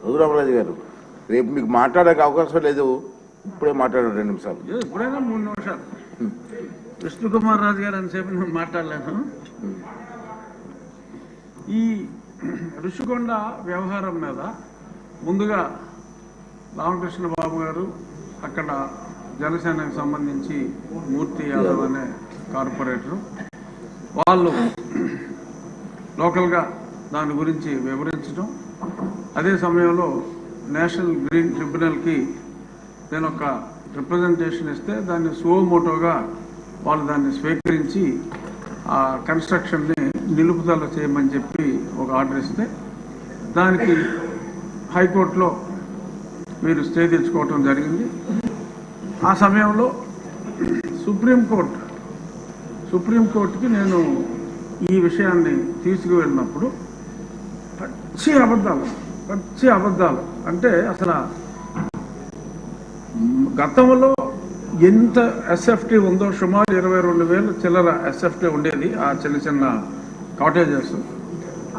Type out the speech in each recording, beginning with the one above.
రఘురామరాజు గారు, రేపు మీకు మాట్లాడే అవకాశం లేదు, ఇప్పుడే మాట్లాడారు 2 నిమిషాలు. ఇప్పుడైనా 3 నిమిషాలు. విష్ణుకుమార్ రాజు గారు అంతసేపు నేను మాట్లాడలేను. ఈ ఋషికొండ వ్యవహారం మీద ముందుగా రామకృష్ణ బాబు గారు, అక్కడ జనసేనకు సంబంధించి మూర్తి యాదవ్ అనే కార్పొరేటరు, వాళ్ళు లోకల్గా దాని గురించి వివరించడం, అదే సమయంలో నేషనల్ గ్రీన్ ట్రిబ్యునల్కి నేను ఒక రిప్రజెంటేషన్ ఇస్తే దాన్ని సువోమోటోగా వాళ్ళు దాన్ని స్వీకరించి ఆ కన్స్ట్రక్షన్ని నిలుపుదల చేయమని చెప్పి ఒక ఆర్డర్ ఇస్తే దానికి హైకోర్టులో మీరు స్టే తెచ్చుకోవటం జరిగింది. ఆ సమయంలో సుప్రీంకోర్టుకి నేను ఈ విషయాన్ని తీసుకువెళ్ళినప్పుడు పచ్చి అబద్ధాలు అంటే అసలు గతంలో ఎంత ఎస్ఎఫ్టీ ఉందో సుమారు 22,000 చిల్లర ఎస్ఎఫ్టీ ఉండేది, ఆ చిన్న కాటేజెస్.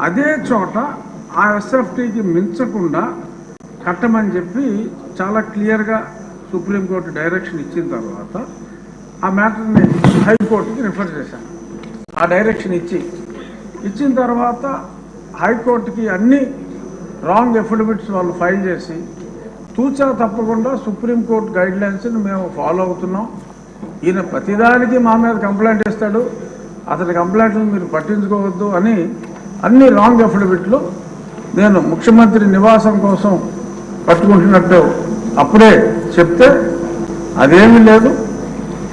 అదే చోట ఆ ఎస్ఎఫ్టీకి మించకుండా కట్టమని చెప్పి చాలా క్లియర్గా సుప్రీంకోర్టు డైరెక్షన్ ఇచ్చిన తర్వాత ఆ మ్యాటర్ని హైకోర్టుకి రిఫర్ చేశాను. ఆ డైరెక్షన్ ఇచ్చిన తర్వాత హైకోర్టుకి అన్ని రాంగ్ ఎఫిడవిట్స్ వాళ్ళు ఫైల్ చేసి తూచా తప్పకుండా సుప్రీంకోర్టు గైడ్ లైన్స్ని మేము ఫాలో అవుతున్నాం, ఈయన ప్రతిదానికి మా మీద కంప్లైంట్ ఇస్తాడు, అతని కంప్లైంట్లు మీరు పట్టించుకోవద్దు అని అన్ని రాంగ్ ఎఫిడవిట్లు నేను ముఖ్యమంత్రి నివాసం కోసం పట్టుకుంటున్నట్టు అప్పుడే చెప్తే అదేమీ లేదు,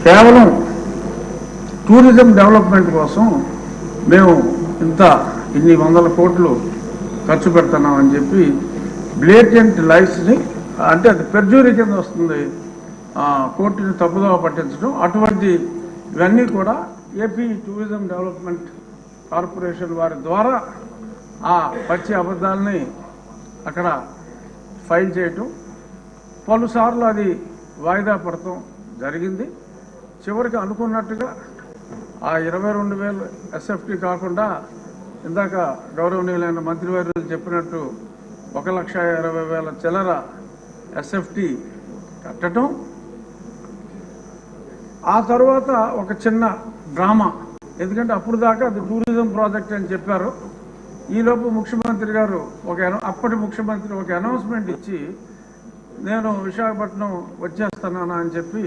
కేవలం టూరిజం డెవలప్మెంట్ కోసం మేము ఇన్ని 100 కోట్లు ఖర్చు పెడుతున్నామని చెప్పి బ్లేటెంట్ లైస్ని, అంటే అది పెర్జూరీ కింద వస్తుంది, కోర్టుని తప్పుదోవ పట్టించడం. అటువంటి ఇవన్నీ కూడా ఏపీ టూరిజం డెవలప్మెంట్ కార్పొరేషన్ వారి ద్వారా ఆ పచ్చి అబద్ధాలని అక్కడ ఫైల్ చేయటం, పలుసార్లు అది వాయిదా పడటం జరిగింది. చివరికి అనుకున్నట్టుగా ఆ 22,000 ఎస్ఎఫ్టీ కాకుండా ఇందాక గౌరవనీయులైన మంత్రివర్యులు చెప్పినట్టు 1,20,000 చిల్లర ఎస్ఎఫ్టీ కట్టడం. ఆ తర్వాత ఒక చిన్న డ్రామా, ఎందుకంటే అప్పుడు దాకా అది టూరిజం ప్రాజెక్ట్ అని చెప్పారు. ఈలోపు ముఖ్యమంత్రి గారు అప్పటి ముఖ్యమంత్రి ఒక అనౌన్స్మెంట్ ఇచ్చి నేను విశాఖపట్నం వచ్చేస్తున్నాను అని చెప్పి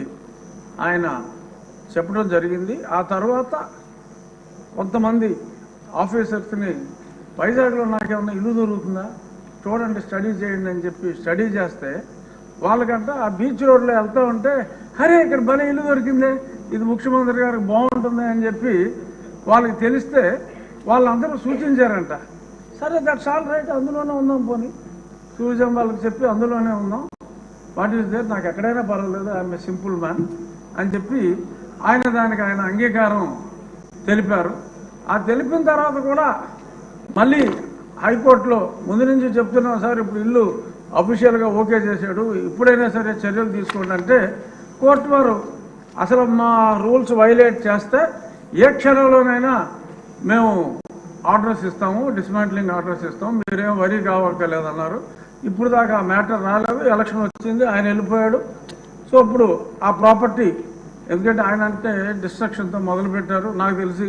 ఆయన చెప్పడం జరిగింది. ఆ తర్వాత కొంతమంది ఆఫీసర్స్ని వైజాగ్లో నాకేమన్నా ఇల్లు దొరుకుతుందా చూడండి, స్టడీ చేయండి అని చెప్పి స్టడీ చేస్తే వాళ్ళకంట ఆ బీచ్ రోడ్లో వెళ్తూ ఉంటే అరే ఇక్కడ భలే ఇల్లు దొరికిందే, ఇది ముఖ్యమంత్రి గారికి బాగుంటుంది అని చెప్పి వాళ్ళకి తెలిస్తే వాళ్ళందరూ సూచించారంట. సరే దట్స్ ఆల్ రైట్, అందులోనే ఉందాం, పోనీ టూరిజం వాళ్ళకి చెప్పి అందులోనే ఉందాం, వాట్ ఈస్ దేర్, నాకు ఎక్కడైనా పర్వాలేదు, ఐఎమ్ ఏ సింపుల్ మ్యాన్ అని చెప్పి దానికి ఆయన అంగీకారం తెలిపారు. ఆ తెలిపిన తర్వాత కూడా మళ్ళీ హైకోర్టులో ముందు నుంచి చెప్తున్నాం సార్, ఇప్పుడు ఇల్లు అఫీషియల్గా ఓకే చేశాడు, ఇప్పుడైనా సరే చర్యలు తీసుకోండి అంటే కోర్టు వారు అసలు మా రూల్స్ వైలేట్ చేస్తే ఏ క్షణంలోనైనా మేము ఆర్డర్స్ ఇస్తాము, డిస్మాంట్లింగ్ ఆర్డర్స్ ఇస్తాము, మీరేం వరీ కావక్కర్లేదన్నారు. ఇప్పుడు దాకా ఆ మ్యాటర్ రాలేదు, ఎలక్షన్ వచ్చింది, ఆయన వెళ్ళిపోయాడు. సో ఇప్పుడు ఆ ప్రాపర్టీ, ఎందుకంటే ఆయన అంటే డిస్ట్రక్షన్తో మొదలుపెట్టారు, నాకు తెలిసి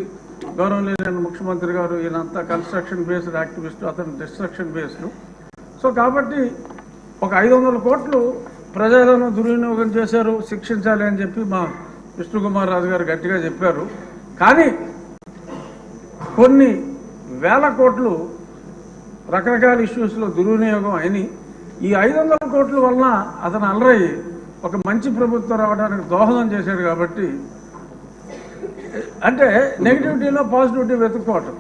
గౌరవనీయులైన ముఖ్యమంత్రి గారు ఈయనంతా కన్స్ట్రక్షన్ బేస్డ్ యాక్టివిస్ట్, అతను డిస్ట్రక్షన్ బేస్డ్. సో కాబట్టి ఒక 500 కోట్లు ప్రజాధనం దుర్వినియోగం చేశారు, శిక్షించాలి అని చెప్పి మా విష్ణుకుమార్ రాజు గారు గట్టిగా చెప్పారు. కానీ కొన్ని వేల కోట్లు రకరకాల ఇష్యూస్లో దుర్వినియోగం అయినాయి. ఈ 500 కోట్ల వలన అతను అలరయ్యి ఒక మంచి ప్రభుత్వం రావడానికి దోహదం చేశాడు. కాబట్టి అంటే నెగిటివిటీలో పాజిటివిటీ వెతుక్కోవటం.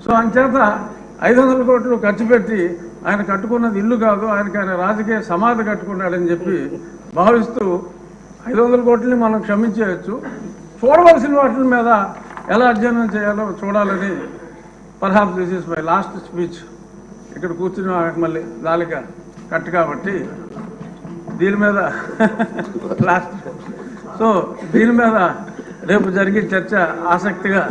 సో అంచేత 500 కోట్లు ఖర్చు పెట్టి ఆయన కట్టుకున్నది ఇల్లు కాదు, ఆయన రాజకీయ సమాధి కట్టుకున్నాడని చెప్పి భావిస్తూ 500 కోట్లని మనం క్షమించేయచ్చు, చూడవలసిన వాటి మీద ఎలా అధ్యయనం చేయాలో చూడాలని. Perhaps this is my last speech. ఇక్కడ కూర్చుని మళ్ళీ దాలిక కట్ కాబట్టి దీని మీద లాస్ట్. సో దీని మీద రేపు జరిగే చర్చ ఆసక్తిగా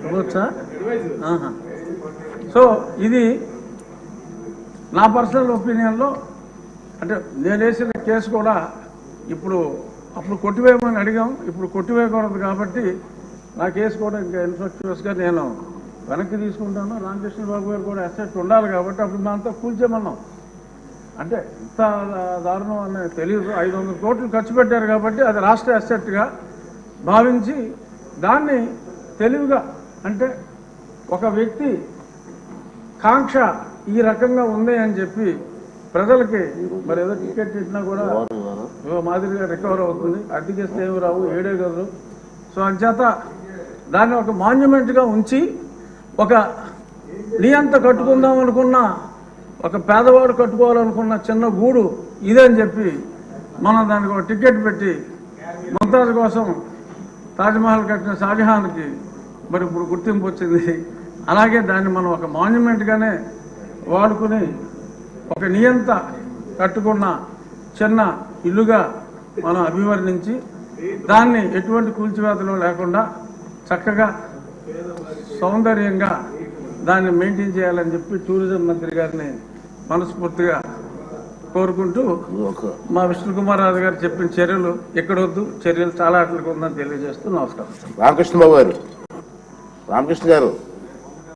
ఇవ్వచ్చా? సో ఇది నా పర్సనల్ ఒపీనియన్లో అంటే నేను వేసిన కేసు కూడా అప్పుడు కొట్టివేయమని అడిగాం, ఇప్పుడు కొట్టివేయకూడదు కాబట్టి నా కేసు కూడా ఇంకా ఇన్ఫ్రాస్ట్రక్చర్స్గా నేను వెనక్కి తీసుకుంటాను. రామకృష్ణ బాబు గారు కూడా అసెట్ ఉండాలి కాబట్టి అప్పుడు మేమంతా కూల్చేమన్నాం. అంటే ఇంత దారుణం అని తెలియదు. 500 కోట్లు ఖర్చు పెట్టారు కాబట్టి అది రాష్ట్ర అసెట్గా భావించి దాన్ని తెలివిగా అంటే ఒక వ్యక్తి కాంక్ష ఈ రకంగా ఉంది అని చెప్పి ప్రజలకి మరి ఏదో టికెట్ ఇచ్చినా కూడా మాదిరిగా రికవర్ అవుతుంది, అద్దెకేస్తే ఏమి రావు, 7 గదులు. సో అంచేత దాన్ని ఒక మాన్యుమెంట్గా ఉంచి ఒక నియంత కట్టుకుందాం అనుకున్న ఒక పేదవాడు కట్టుకోవాలనుకున్న చిన్న గూడు ఇదని చెప్పి మనం దానికి ఒక టికెట్ పెట్టి ముంతాజ్ కోసం తాజ్మహల్ కట్టిన షాజహాన్కి మరి ఇప్పుడు గుర్తింపు వచ్చింది. అలాగే దాన్ని మనం ఒక మాన్యుమెంట్గానే వాడుకుని ఒక నియంత కట్టుకున్న చిన్న ఇల్లుగా మనం అభివర్ణించి దాన్ని ఎటువంటి కూల్చివేతలు లేకుండా చక్కగా సౌందర్యంగా దాన్ని మెయింటైన్ చేయాలని చెప్పి టూరిజం మంత్రి గారిని మనస్ఫూర్తిగా కోరుకుంటూ మా విష్ణుకుమార్ రాజు గారు చెప్పిన చర్యలు ఎక్కడొద్దు, చర్యలు చాలా అట్లకు ఉందని తెలియజేస్తూ నమస్కారం. రామకృష్ణ బాబు గారు, రామకృష్ణ గారు